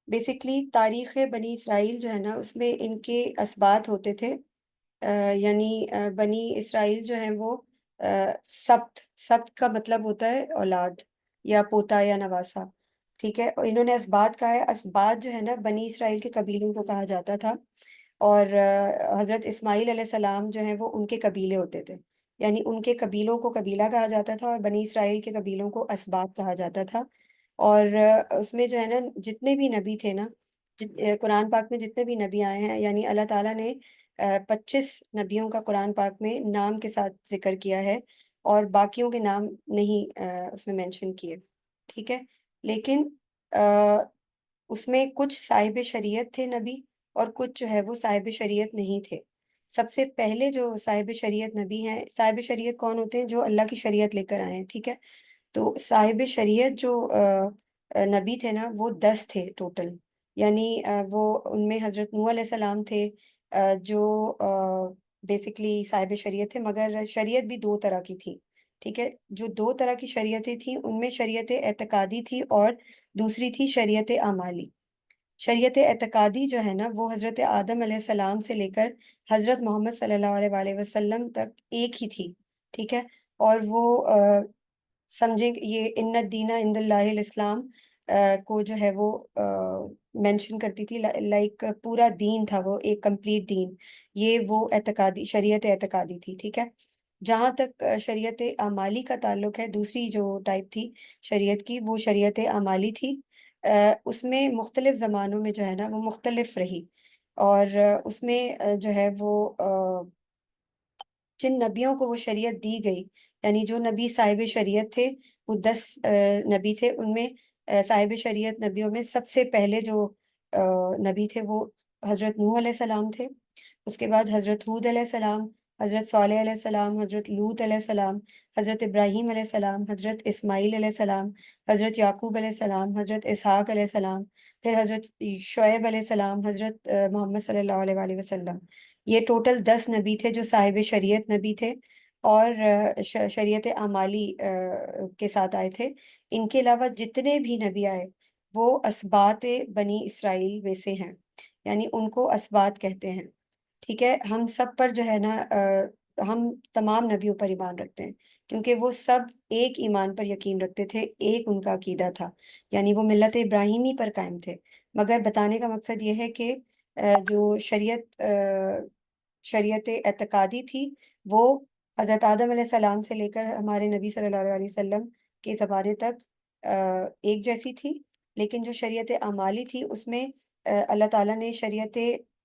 बेसिकली तारीख़ बनी इसराइल जो है ना, उसमें इनके असबात होते थे। यानी बनी इसराइल जो हैं वो सब्त सब्त का मतलब होता है औलाद या पोता या नवासा। ठीक है, और इन्होंने असबात कहा है। असबात जो है ना, बनी इसराइल के कबीलों को कहा जाता था। और हज़रत इस्माईल अलैहिस्सलाम जो हैं वो उनके कबीले होते थे, यानी उनके कबीलों को कबीला कहा जाता था और बनी इसराइल के कबीलों को असबात कहा जाता था। और उसमें जो है ना, जितने भी नबी थे ना, कुरान पाक में जितने भी नबी आए हैं, यानी अल्लाह ताला ने 25 नबियों का कुरान पाक में नाम के साथ जिक्र किया है, और बाकियों के नाम नहीं उसमें मेंशन किए। ठीक है, लेकिन अ, उसमें कुछ साहिब शरीयत थे नबी, और कुछ जो है वो साहिब शरीयत नहीं थे। सबसे पहले जो साहिब शरीयत नबी हैं, साहिब शरीयत कौन होते हैं? जो अल्लाह की शरीयत लेकर आए हैं। ठीक है, तो साहिब शरीयत जो नबी थे ना, वो 10 थे टोटल। यानी वो उनमें हजरत नूह अलैहिस्सलाम थे, जो बेसिकली साहिब शरीयत थे, मगर शरीयत भी दो तरह की थी। ठीक है, जो दो तरह की शरीयतें थी, उनमें शरीयत एतकादी थी और दूसरी थी शरीयत आमाली। शरीयत एतकादी जो है ना, वो हज़रत आदम अलैहिस्सलाम से लेकर हज़रत मोहम्मद सल्लल्लाहु अलैहि वसल्लम तक एक ही थी। ठीक है, और वो समझे कि ये इन्नद दीना इंदल्लाहिल इस्लाम को जो है वो मेंशन करती थी, लाइक पूरा दीन था वो, एक कंप्लीट दीन। ये वो एतकादी शरीयत एतकादी थी। ठीक है, जहाँ तक शरीयत आमाली का ताल्लुक है, दूसरी जो टाइप थी शरीयत की, वो शरीयत आमाली थी। उसमें मुख्तलिफ ज़मानों में जो है ना, वो मुख्तलिफ रही। और उसमें जो है वो जिन नबियों को वो शरीयत दी गई, यानी जो नबी साहिब शरीयत थे, वो 10 नबी थे। उनमें साहिब शरीयत नबियों में सबसे पहले जो नबी थे वो हज़रत नूह अलैहिस्सलाम थे। उसके बाद हज़रत हूद अलैहिस्सलाम, हज़रत सालेह अलैहिस्सलाम, हज़रत लूत अलैहिस्सलाम, हज़रत इब्राहीम अलैहिस्सलाम, हज़रत इस्माईल अलैहिस्सलाम, हज़रत याकूब अलैहिस्सलाम, हज़रत इसहाक अलैहिस्सलाम, फिर हज़रत शुएब अलैहिस्सलाम, हज़रत मोहम्मद सल्लल्लाहु अलैहि वसल्लम। ये टोटल 10 नबी थे जो साहिब शरीयत नबी थे, और शरीयत आमाली के साथ आए थे। इनके अलावा जितने भी नबी आए, वो असबात बनी इसराइल में से हैं, यानी उनको असबात कहते हैं। ठीक है, हम सब पर जो है ना, हम तमाम नबियों पर ईमान रखते हैं, क्योंकि वो सब एक ईमान पर यकीन रखते थे, एक उनका अकीदा था, यानी वो मिल्लत इब्राहिमी पर कायम थे। मगर बताने का मकसद ये है कि जो शरीयत एतकादी थी, वो हज़रत आदम अलैहिस्सलाम से लेकर हमारे नबी सल्लल्लाहु अलैहि वसल्लम के ज़माने तक एक जैसी थी। लेकिन जो शरीयत आमाली थी, उसमें अल्लाह ताला ने शरीयत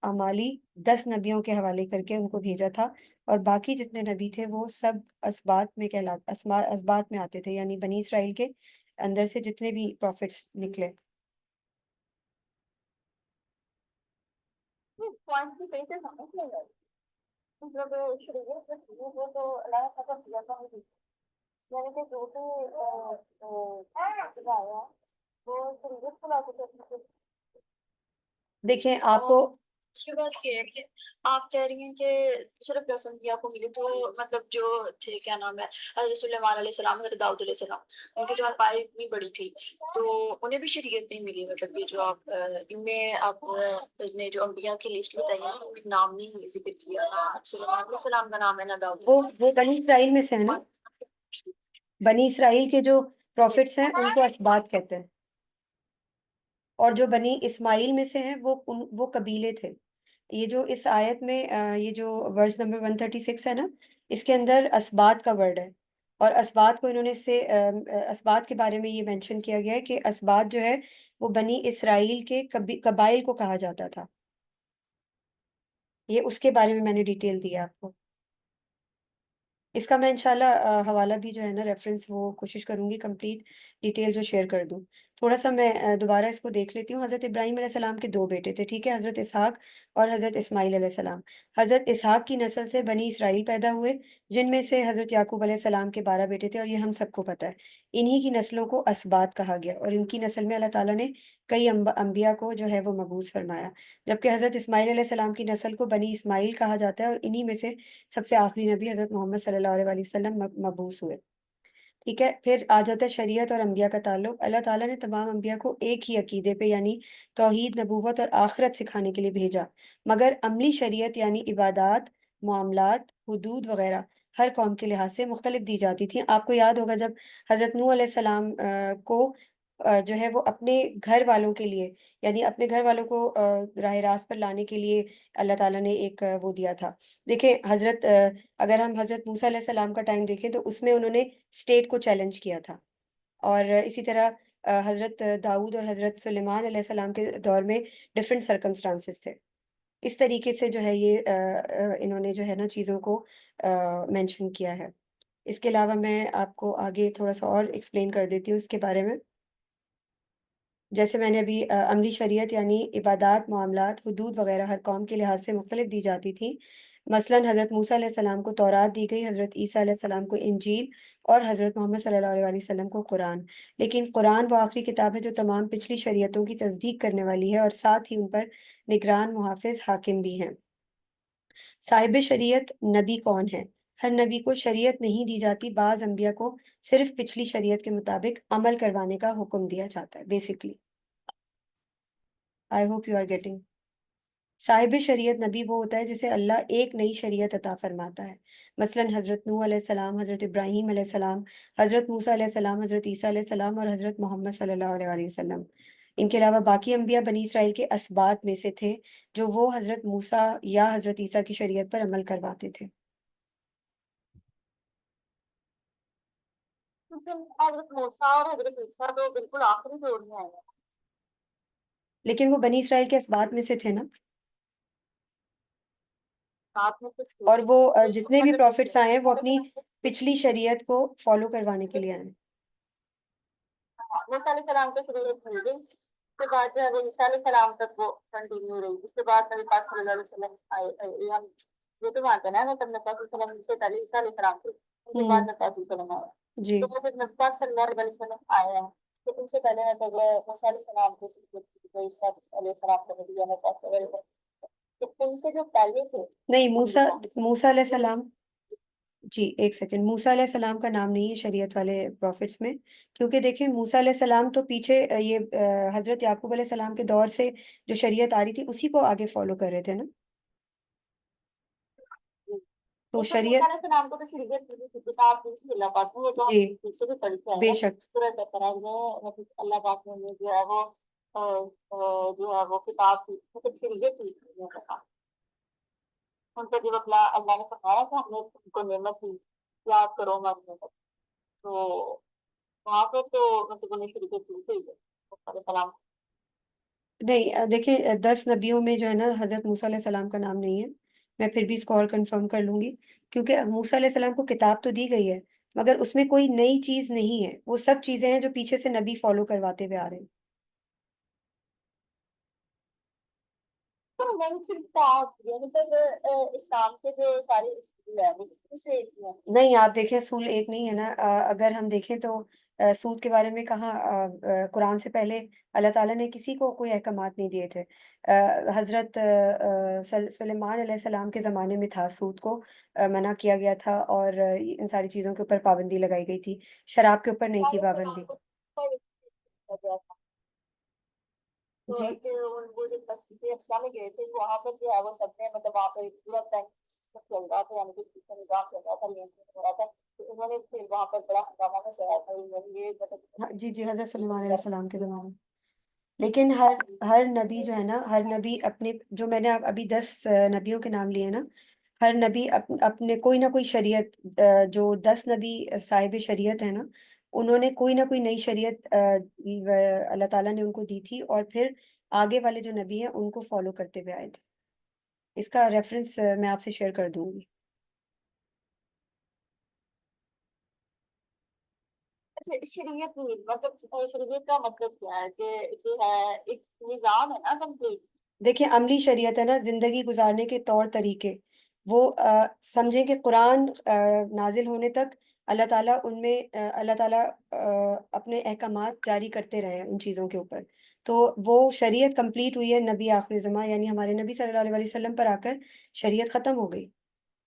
अमाली 10 नबियों के हवाले करके उनको भेजा था, और बाकी जितने नबी थे वो सब असबात में असबात में आते थे, यानी बनी इसराइल के अंदर से जितने भी प्रॉफिट्स निकले। पॉइंट भी सही से समझ नहीं रहे, मतलब शरीयत में चीजों को तो अल्लाह ने खत्म किया था मुझे, मैंने तो जो भी आया वो शरीयत को लागू करने के। देखें आपको, और दूसरी बात ये है कि आप कह रही हैं कि सिर्फ रस्म किया को मिली, तो मतलब जो थे क्या नाम है हजरत सुलेमान अलैहिस्सलाम, हजरत दाऊद अलैहिस्सलाम, उनकी जो अम्पायर इतनी बड़ी थी तो उन्हें भी शरीयत नहीं मिली, मतलब ये जो आप इनमें आपने जो अम्बिया की लिस्ट बताई है उनमें नाम नहीं जिक्र किया, ना सुलेमान अलैहिस्सलाम का नाम है ना दाऊद वो बनी इसराइल में से है ना, अलैहिस्सलाम। बनी इसराइल के जो प्रॉफिट्स हैं उनको असबात कहते हैं, और जो बनी इस्माइल में से हैं वो कबीले थे। ये जो इस आयत में ये जो वर्स नंबर 136 है ना, इसके अंदर असबात का वर्ड है, और असबात को इन्होंने असबात के बारे में ये मेंशन किया गया है कि असबात जो है वो बनी इसराइल के कबाइल को कहा जाता था। ये उसके बारे में मैंने डिटेल दी है आपको। इसका मैं इंशाल्लाह हवाला भी जो है ना, रेफरेंस, वो कोशिश करूंगी कंप्लीट डिटेल जो शेयर कर दूं। थोड़ा सा मैं दोबारा इसको देख लेती हूँ। हज़रत इब्राहीम अलैहिस्सलाम के दो बेटे थे, ठीक है, हज़रत इसहाक और हज़रत इस्माईल अलैहिस्सलाम। हज़रत इसहाक की नस्ल से बनी इसराइल पैदा हुए, जिनमें से हज़रत याकूब अलैहिस्सलाम के 12 बेटे थे, और ये हम सबको पता है। इन्हीं की नस्लों को असबात कहा गया, और इनकी नस्ल में अल्लाह ताला ने कई अम्बिया को जो है वो मबूस फरमाया। जबकि हज़रत इस्माईल अलैहिस्सलाम की नस्ल को बनी इस्माइल कहा जाता है, और इन्हीं में से सबसे आखिरी नबी हजरत मोहम्मद सल्लल्लाहु अलैहि वसल्लम मबूस हुए। ठीक है, फिर आ जाता है शरीयत और अंबिया का ताल्लुक। अल्लाह ताला ने तमाम अंबिया को एक ही अकीदे पे, यानी तौहीद, नबूवत और आखिरत सिखाने के लिए भेजा, मगर अमली शरीयत यानी इबादात, मामलात, हुदूद वगैरह हर कौम के लिहाज से मुख्तलिफ दी जाती थी। आपको याद होगा जब हज़रत नूह अलैहिस्सलाम को जो है वो अपने घर वालों के लिए, यानी अपने घर वालों को राह रास्त पर लाने के लिए अल्लाह ताला ने एक वो दिया था। देखिए अगर हम हज़रत मूसा अलैहिस्सलाम का टाइम देखें तो उसमें उन्होंने स्टेट को चैलेंज किया था, और इसी तरह हज़रत दाऊद और हज़रत सुलेमान अलैहिस्सलाम के दौर में डिफरेंट सर्कमस्टांसेस थे। इस तरीके से जो है ये इन्होंने जो है ना चीज़ों को मेंशन किया है। इसके अलावा मैं आपको आगे थोड़ा-सा और एक्सप्लेन कर देती हूँ इसके बारे में। जैसे मैंने अभी अमली शरीयत यानी इबादात, मामलात, हुदूद वगैरह हर कौम के लिहाज से मुख्तलिफ दी जाती थी। मसलन हज़रत मूसा अलैहिस्सलाम को तौरात दी गई, हज़रत ईसा अलैहिस्सलाम को इंजील, और हज़रत मोहम्मद सल्लल्लाहु अलैहि वसल्लम को कुरान। लेकिन कुरान वो आखिरी किताब है जो तमाम पिछली शरीयतों की तस्दीक करने वाली है, और साथ ही उन पर निगरान, मुहाफ़िज़, हाकिम भी हैं। साहिब शरीयत नबी कौन है? हर नबी को शरीयत नहीं दी जाती, बाज़ अंबिया को सिर्फ पिछली शरीयत के मुताबिक अमल करवाने का हुक्म दिया जाता है, basically. I hope you are getting. साहिब शरीयत नबी वो होता है जिसे अल्लाह एक नई शरीयत अता फरमाता है। मसलन हज़रत नूह अलैहिस्सलाम, हज़रत इब्राहीम अलैहिस्सलाम, हज़रत मूसा अलैहिस्सलाम, हज़रत ईसा अलैहिस्सलाम और हज़रत मोहम्मद सल्लल्लाहु अलैहि वसल्लम। इनके अलावा बाकी अंबिया बनी इसराइल के असबात में से थे, जो वो हज़रत मूसा या हज़रत ईसा की शरीयत पर अमल करवाते थे। लेकिन हजरत मूसा और हजरत ईसा तो बिल्कुल आखिरी दौर में आए हैं, लेकिन वो बनी इसराइल के असबात में से थे ना, साथ में कुछ थे और वो तो जितने भी हजरत प्रॉफिट्स आए हैं वो अपनी मूसा पिछली शरीयत को फॉलो करवाने के लिए आए हैं। अलैहिस्सलाम की शरीयत मिल गई, उसके बाद जो है वो ईसा अलैहिस्सलाम तक वो कंटिन्यू रही, उसके बाद नबी पाक सल्लल्लाहु अलैहि वसल्लम आए, हम ये तो मानते हैं ना, तब नबी पाक सल्लल्लाहु अलैहि वसल्लम से पहले ईसा अलैहिस्सलाम थे, उनके बाद हम्म। नबी पाक सल्लल्लाहु अलैहि वसल्लम आए, जी। तो वो फिर नबी पाक सल्लल्लाहु अलैहि वसल्लम आए हैं, तो उनसे पहले मतलब मूसा अलैहिस्सलाम की शरीयत थी, तो ईसा अलैहिस्सलाम का नबी है, नबी पाक सल्लल्लाहु अलैहि वसल्लम, तो उनसे जो पहले थे नहीं, मूसा अंबिया मूसा वो अलैहिस्सलाम, जी एक सेकंड, मूसा अलैहिस्सलाम का नाम नहीं है शरीयत वाले प्रॉफिट्स में, क्योंकि देखिए मूसा अलैहिस्सलाम तो पीछे हजरत याकूब अलैहिस्सलाम के दौर से जो शरीयत आ रही थी उसी को आगे फॉलो कर रहे थे ना, तो तो मूसा शरीयत। अलैहिस्सलाम को तो शरीयत दी थी, किताब दी थी अल्लाह पाक ने, ये तो हम जी पीछे भी पढ़ के आए हैं बेशक। सूरह बकरा में, मतलब अल्लाह पाक ने ये जो है वो जो है वो किताब थी, मतलब शरीयत थी उन पर, जब अपना अल्लाह ने फरमाया कि हमने तुमको नेमत दी, याद करो हमारी नेमत, तो वहां पर तो मतलब उन्हें शरीयत दी गई है सलाम। नहीं, देखिए, 10 नबियों में जो है ना हजरत मूसा अलैहि सलाम का नाम नहीं है। मैं फिर भी इसको और कंफर्म कर लूंगी, क्योंकि मूसा अलैहि सलाम को किताब तो दी गई है, मगर उसमें कोई नई चीज नहीं है। वो सब चीजें हैं जो पीछे से नबी फॉलो करवाते हुए आ रहे हैं। तो नहीं सिर्फ आप ये मतलब इस्लाम के जो सारे उसूल है वो उसे एक ही है। नहीं, आप देखें, सूल एक नहीं है ना। अगर हम देखें तो सूद के बारे में कहाँ, कुरान से पहले अल्लाह ताला ने किसी को कोई अहकामात नहीं दिए थे। हजरत सुलेमान अलैहिस्सलाम के ज़माने में था, सूद को मना किया गया था, और इन सारी चीज़ों के ऊपर पाबंदी लगाई गई थी। शराब के ऊपर नहीं थी सारे कुरान पाबंदी। को कर दिया था। तो जी कि वो जब मस्जिद अक़सा में गए थे वहां पर जो है वो सबने मतलब वहां पर पूरा टाइम चल रहा था, यानी कि सिस्टम निजाम चल रहा था, नियंत्रण हो रहा था। तो उन्होंने फिर वहां पर बड़ा हंगामा मचाया था, उन्होंने ये हाँ, जी जी, हजरत सुलेमान मतलब अलैहिस्सलाम के ज़माने में। लेकिन हर हर नबी जो है ना, हर नबी अपने, जो मैंने अभी 10 नबियों के नाम लिए ना, हर नबी अपने कोई ना कोई शरीयत, जो 10 नबी साहिब शरीयत है ना, उन्होंने कोई ना कोई नई शरीयत अल्लाह ताला ने उनको दी थी, और फिर आगे वाले जो नबी हैं उनको फॉलो करते हुए आए थे। इसका रेफरेंस मैं आपसे शेयर कर दूंगी। शरीयत नहीं मतलब शरीयत का मतलब क्या है कि जो है एक निजाम है ना कंप्लीट। देखिए, अमली शरीयत है ना, जिंदगी गुजारने के तौर तरीके। वो समझें कि कुरान नाजिल होने तक अल्लाह ताला उनमें, अल्लाह ताला अपने अहकामात जारी करते रहे हैं उन चीज़ों के ऊपर। तो वो शरीयत कंप्लीट हुई है नबी आखिरी ज़मा, यानी हमारे नबी सल्लल्लाहु अलैहि वसल्लम पर आकर शरीयत ख़त्म हो गई।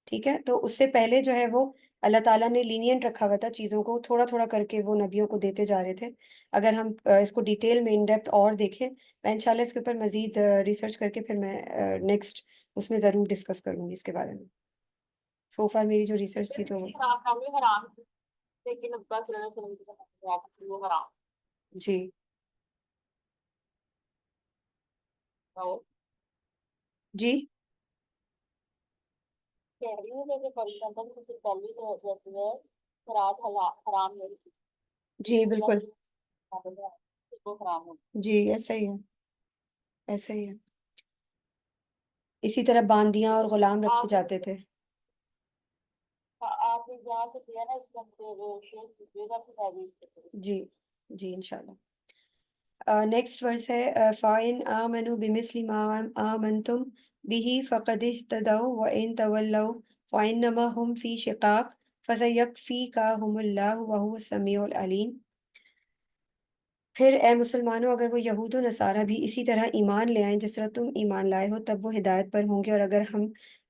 ठीक है, तो उससे पहले जो है वो अल्लाह ताला ने लीनियंट रखा हुआ था चीज़ों को, थोड़ा थोड़ा करके वो नबियों को देते जा रहे थे। अगर हम इसको डिटेल में इन डेप्थ और देखें, मैं इंशाल्लाह इसके ऊपर मजीद रिसर्च करके फिर मैं नेक्स्ट उसमें ज़रूर डिस्कस करूंगी इसके बारे में। सो फार मेरी जो रिसर्च थी तो हराम खाने हराम थी, लेकिन अब्बास सल्लल्लाहु अलैहि वसल्लम के ज़माने में वो हराम जी था। जी कह रही हूँ जैसे फॉर एग्जाम्पल जैसे पहले से जैसे है शराब हराम नहीं थी, जी रसूलुल्लाह बिल्कुल। सल्लल्लाहु अलैहि वसल्लम ने वो हराम हो जी, ऐसा ही है, ऐसा ही है। इसी तरह बांदियां और गुलाम गई। रखे आपने जाते थे। आपने जहाँ से किया ना इसका फिर शेयर कीजिएगा फिर मैं भी इस पर जी जी, इंशाल्लाह। नेक्स्ट वर्स है, फ़ाइन आमनु बिमिस्लि मा आमनतुम बिही फ़क़द इह्तदौ व इन तवल्लौ फ़इन्नमा हुम फ़ी शिक़ाक़ फ़सयक्फ़ीकाहुमुल्लाहु व हुवस समीउल अलीम। फिर ए मुसलमानों, अगर वो यहूद व नसारा भी इसी तरह ईमान ले आएं जिस तरह तुम ईमान लाए हो, तब वो हिदायत पर होंगे, और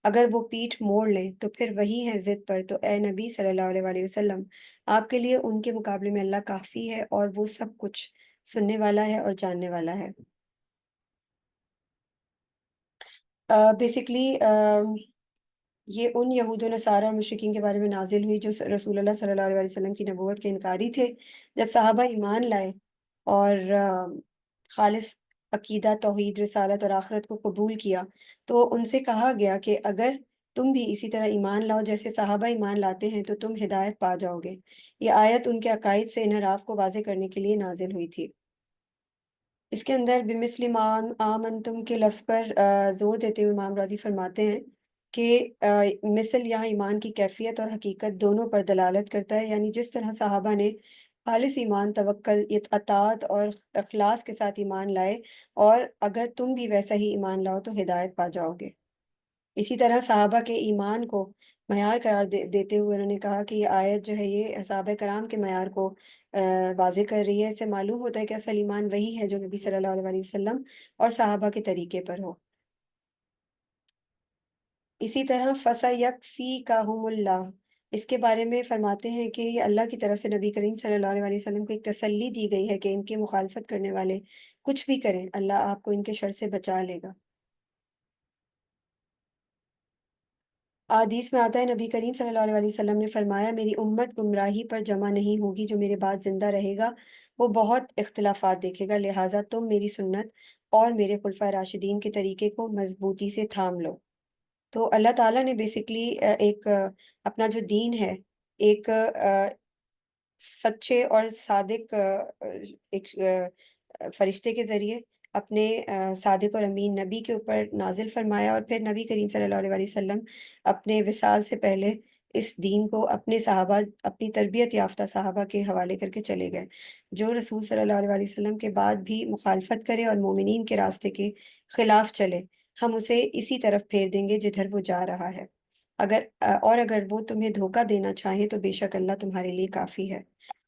अगर वो पीठ मोड़ लें तो फिर वही है जिद पर। तो ए नबी सल्लल्लाहु अलैहि वसल्लम, आपके लिए उनके मुकाबले में अल्लाह काफ़ी है, और वो सब कुछ सुनने वाला है और जानने वाला है। बेसिकली ये उन यहूद व नसारा और मुशरिकीन के बारे में नाजिल हुई जो रसूलुल्लाह सल्लल्लाहु अलैहि वसल्लम की नबूवत के इनकारी थे। जब सहाबा ईमान लाए और खालिस अकीदा, तौहीद, रिसालत और आखिरत को कबूल किया, तो उनसे कहा गया कि अगर तुम भी इसी तरह ईमान लाओ जैसे सहाबा ईमान लाते हैं, तो तुम हिदायत पा जाओगे। ये आयत उनके अकाइद से इनहराफ को वाज़े करने के लिए नाजिल हुई थी। इसके अंदर बिमिस्लिम आमनतुम के लफ्ज़ पर ज़ोर देते हुए इमाम राज़ी फरमाते हैं कि मिसल यहाँ ईमान की कैफ़ियत और हकीकत दोनों पर दलालत करता है, यानी जिस तरह सहाबा ने खालिस ईमान, तवक्कल, अताअत और इखलास के साथ ईमान लाए, और अगर तुम भी वैसा ही ईमान लाओ तो हिदायत पा जाओगे। इसी तरह सहाबा के ईमान को मयार करार देते हुए उन्होंने कहा कि ये आयत जो है ये सहाबा कराम के मयार को वाज़े कर रही है। इससे मालूम होता है कि असल ईमान वही है जो नबी सल्लल्लाहु अलैहि वसल्लम और सहाबा के तरीके पर हो। इसी तरह फसयक्फ़ीकाहुमुल्लाह, इसके बारे में फरमाते हैं कि ये अल्लाह की तरफ से नबी करीम सल्लल्लाहु अलैहि वसल्लम को एक तसल्ली दी गई है कि इनकी मुखालफत करने वाले कुछ भी करें, अल्लाह आपको इनके शर से बचा लेगा। हदीस में आता है, नबी करीम सल्लल्लाहु अलैहि वसल्लम ने फरमाया, मेरी उम्मत गुमराही पर जमा नहीं होगी। जो मेरे बाद जिंदा रहेगा वो बहुत इख्तिलाफात देखेगा, लिहाजा तुम मेरी सुन्नत और मेरे खुलफा राशिदीन के तरीके को मजबूती से थाम लो। तो अल्लाह ताला ने बेसिकली एक अपना जो दीन है, एक सच्चे और सादिक एक फरिश्ते के जरिए اپنے صادق اور امین نبی کے اوپر نازل فرمایا، اور پھر نبی کریم صلی اللہ علیہ وسلم اپنے وصال سے پہلے اس دین کو اپنے صحابہ، اپنی تربیت یافتہ صحابہ کے حوالے کر کے چلے گئے۔ جو رسول صلی اللہ علیہ وسلم کے بعد بھی مخالفت کرے اور مومنین کے راستے کے خلاف چلے، ہم اسے اسی طرف پھیر دیں گے جدھر وہ جا رہا ہے۔ اگر وہ تمہیں دھوکہ دینا چاہیں تو بے شک اللہ تمہارے لیے کافی ہے۔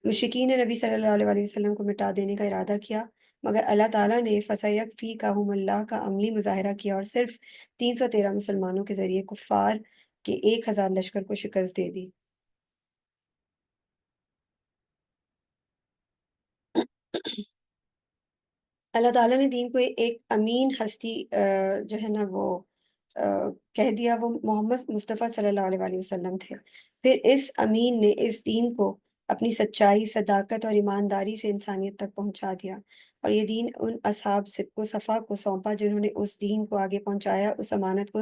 مشرکین نے نبی صلی اللہ علیہ وسلم کو مٹا دینے کا ارادہ کیا، مگر اللہ تعالیٰ نے فَسَيَكْفِيكَهُمُ اللَّهُ کا عملی مظاہرہ کیا اور صرف 313 مسلمانوں کے ذریعے کفار کے 1000 لشکر کو شکست دے دی۔ اللہ تعالیٰ نے دین کو ایک امین ہستی جو ہے نا وہ کہہ دیا، وہ محمد مصطفیٰ صلی اللہ علیہ وآلہ وسلم تھے۔ پھر اس امین نے اس دین کو اپنی سچائی، صداقت اور ایمانداری سے انسانیت تک پہنچا دیا، اور یہ دین ان اصحاب صدق و صفا کو سونپا جنہوں نے اس دین کو آگے پہنچایا، اس امانت کو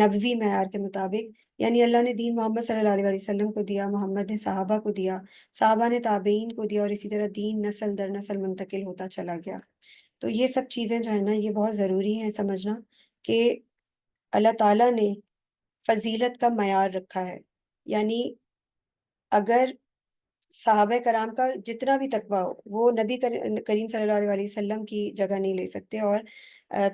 نبوی معیار کے مطابق۔ یعنی اللہ نے دین محمد صلی اللہ علیہ وسلم کو دیا، محمد نے صحابہ کو دیا، صحابہ نے تابعین کو دیا، اور اسی طرح دین نسل در نسل منتقل ہوتا چلا گیا۔ تو یہ سب چیزیں جو ہے نا یہ بہت ضروری ہیں سمجھنا، کہ اللہ تعالیٰ نے فضیلت کا معیار رکھا ہے۔ یعنی اگر صحابہ کرام کا جتنا بھی تقویٰ ہو، وہ نبی کریم صلی اللہ علیہ وسلم کی جگہ نہیں لے سکتے، اور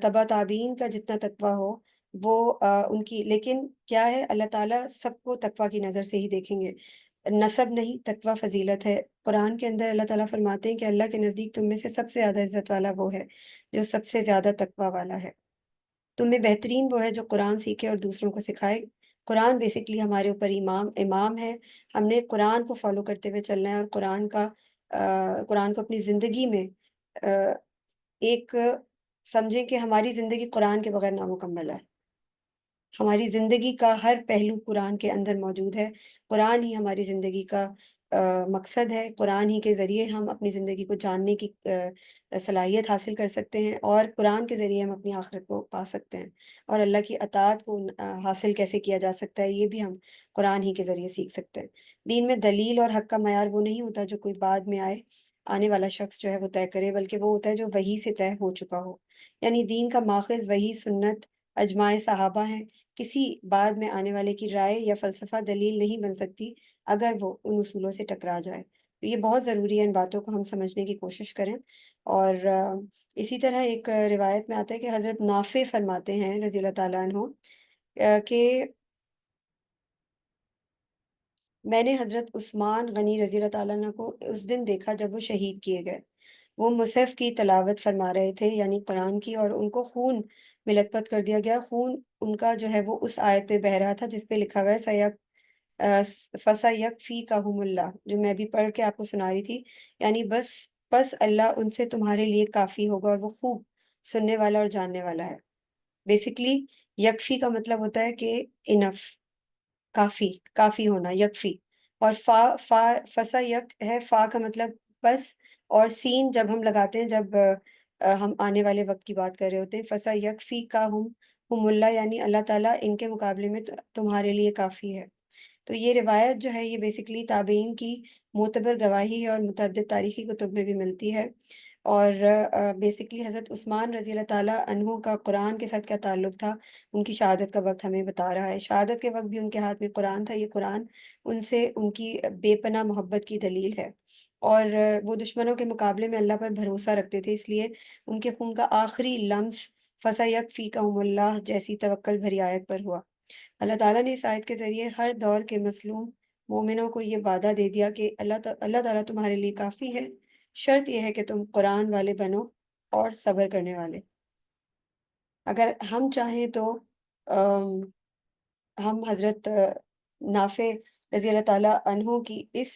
تبع تابعین کا جتنا تقویٰ ہو وہ ان کی، لیکن کیا ہے، اللہ تعالیٰ سب کو تقویٰ کی نظر سے ہی دیکھیں گے، نسب نہیں، تقویٰ فضیلت ہے۔ قرآن کے اندر اللہ تعالیٰ فرماتے ہیں کہ اللہ کے نزدیک تم میں سے سب سے زیادہ عزت والا وہ ہے جو سب سے زیادہ تقویٰ والا ہے۔ تم میں بہترین وہ ہے جو قرآن سیکھے اور دوسروں کو سکھائے۔ قرآن بیسکلی ہمارے اوپر امام ہے، ہم نے قرآن کو فالو کرتے ہوئے چلنا ہے، اور قرآن کو اپنی زندگی میں ایک سمجھیں کہ ہماری زندگی قرآن کے بغیر نامکمل ہے۔ ہماری زندگی کا ہر پہلو قرآن کے اندر موجود ہے، قرآن ہی ہماری زندگی کا مقصد ہے، قرآن ہی کے ذریعے ہم اپنی زندگی کو جاننے کی صلاحیت حاصل کر سکتے ہیں، اور قرآن کے ذریعے ہم اپنی آخرت کو پا سکتے ہیں، اور اللہ کی اطاعت کو حاصل کیسے کیا جا سکتا ہے یہ بھی ہم قرآن ہی کے ذریعے سیکھ سکتے ہیں۔ دین میں دلیل اور حق کا معیار وہ نہیں ہوتا جو کوئی بعد میں آنے والا شخص جو ہے وہ طے کرے، بلکہ وہ ہوتا ہے جو وحی سے طے ہو چکا ہو۔ یعنی دین کا ماخذ وحی، سنت، اجماع صحابہ ہیں۔ کسی بعد میں آنے والے کی رائے یا فلسفہ دلیل نہیں بن سکتی اگر وہ ان اصولوں سے ٹکرا جائے۔ تو یہ بہت ضروری ہے ان باتوں کو ہم سمجھنے کی کوشش کریں۔ اور اسی طرح ایک روایت میں آتا ہے کہ حضرت نافع فرماتے ہیں رضی اللہ تعالیٰ عنہ کہ میں نے حضرت عثمان غنی رضی اللہ تعالیٰ عنہ کو اس دن دیکھا جب وہ شہید کیے گئے۔ وہ مصحف کی تلاوت فرما رہے تھے، یعنی قرآن کی، اور ان کو خون میں لت پت کر دیا گیا۔ خون ان کا جو ہے وہ اس آیت پہ بہہ رہا تھا جس پہ لکھا ہوا ہے فَسَيَكْفِيكَهُمُ اللَّهُ، جو میں بھی پڑھ کے آپ کو سنا رہی تھی۔ یعنی بس اللہ ان سے تمہارے لیے کافی ہوگا، اور وہ خوب سننے والا اور جاننے والا ہے۔ بیسکلی یکفی کا مطلب ہوتا ہے کہ انف، کافی، کافی ہونا، یکفی۔ اور فسا یک ہے، فا کا مطلب بس، اور سین جب ہم لگاتے ہیں جب ہم آنے والے وقت کی بات کر رہے ہوتے ہیں، فسا یکفی کا ہم اللہ، یعنی اللہ تعالیٰ ان کے مقابلے میں تمہارے لیے کافی ہے۔ تو یہ روایت جو ہے یہ بیسکلی تابعین کی معتبر گواہی ہے، اور متعدد تاریخی کتب میں بھی ملتی ہے۔ اور بیسکلی حضرت عثمان رضی اللہ تعالیٰ عنہ کا قرآن کے ساتھ کیا تعلق تھا، ان کی شہادت کا وقت ہمیں بتا رہا ہے۔ شہادت کے وقت بھی ان کے ہاتھ میں قرآن تھا، یہ قرآن ان سے ان کی بے پناہ محبت کی دلیل ہے، اور وہ دشمنوں کے مقابلے میں اللہ پر بھروسہ رکھتے تھے، اس لیے ان کے خون کا آخری لمس فَسَيَكْفِيكَهُمُ اللَّهُ جیسی توکل بھری آیت پر ہوا۔ اللہ تعالیٰ نے اس آیت کے ذریعے ہر دور کے مظلوم مومنوں کو یہ وعدہ دے دیا کہ اللہ تعالیٰ تمہارے لیے کافی ہے، شرط یہ ہے کہ تم قرآن والے بنو اور صبر کرنے والے۔ اگر ہم چاہیں تو ہم حضرت نافع رضی اللہ تعالیٰ عنہ کی اس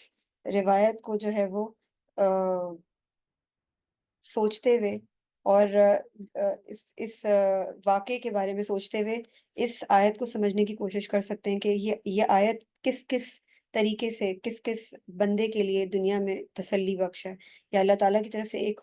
روایت کو جو ہے وہ سوچتے ہوئے، اور اس واقعے کے بارے میں سوچتے ہوئے اس آیت کو سمجھنے کی کوشش کر سکتے ہیں کہ یہ آیت کس کس طریقے سے کس کس بندے کے لیے دنیا میں تسلی بخش ہے، یا اللہ تعالیٰ کی طرف سے ایک